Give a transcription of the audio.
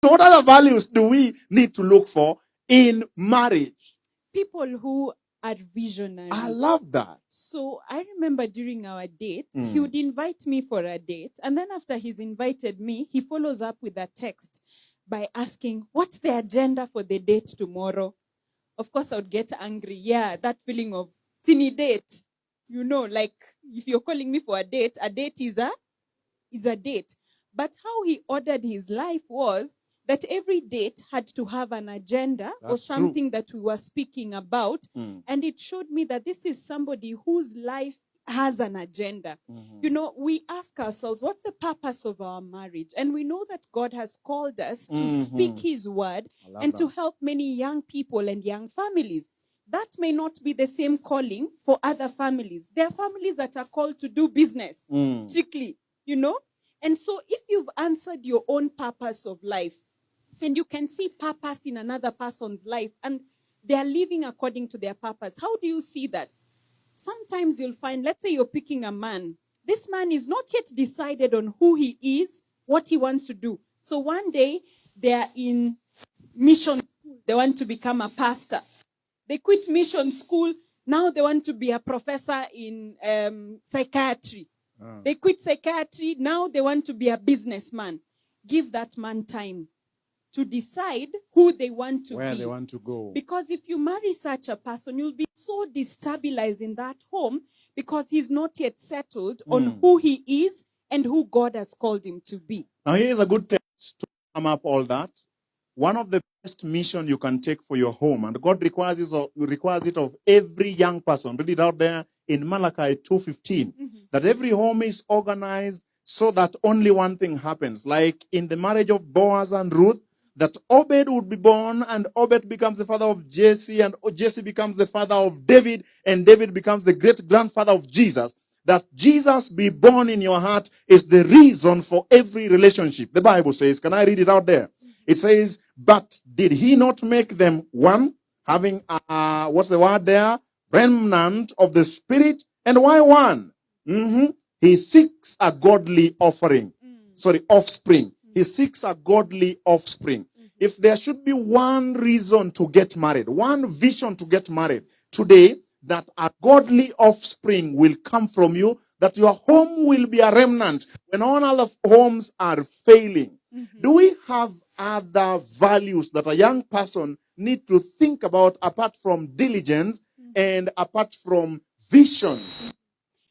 So what other values do we need to look for in marriage? People who are visionary. I love that. So I remember during our dates, he would invite me for a date. And then after he's invited me, he follows up with a text by asking, what's the agenda for the date tomorrow? Of course, I would get angry. Yeah, that feeling of silly date. You know, like if you're calling me for a date is a date. But how he ordered his life was that every date had to have an agenda or That's something that we were speaking about. Mm. And it showed me that this is somebody whose life has an agenda. Mhm. You know, we ask ourselves, what's the purpose of our marriage? And we know that God has called us to speak his word I love and to that. help many young people and young families. That may not be the same calling for other families. There are families that are called to do business strictly, you know? And so if you've answered your own purpose of life, and you can see purpose in another person's life, and they are living according to their purpose, how do you see that? Sometimes you'll find, let's say you're picking a man. This man is not yet decided on who he is, what he wants to do. So one day they are in mission school. They want to become a pastor. They quit mission school. Now they want to be a professor in psychiatry. They quit psychiatry. Now they want to be a businessman. Give that man time to decide who they want to Where be. they want to go. Because if you marry such a person, you'll be so destabilized in that home because he's not yet settled on who he is and who God has called him to be. Now here's a good text to sum up all that. One of the best mission you can take for your home, and God requires it of every young person. Read it out there in Malachi 2:15. That every home is organized so that only one thing happens. Like in the marriage of Boaz and Ruth, that Obed would be born, and Obed becomes the father of Jesse, and Jesse becomes the father of David, and David becomes the great-grandfather of Jesus. That Jesus be born in your heart is the reason for every relationship. The Bible says, can I read it out there? It says, but did he not make them one, having, what's the word there? Remnant of the Spirit. And why one? He seeks a godly offering. Offspring. He seeks a godly offspring. If there should be one reason to get married, one vision to get married today, that a godly offspring will come from you, that your home will be a remnant when all other homes are failing. Do we have other values that a young person need to think about apart from diligence and apart from vision?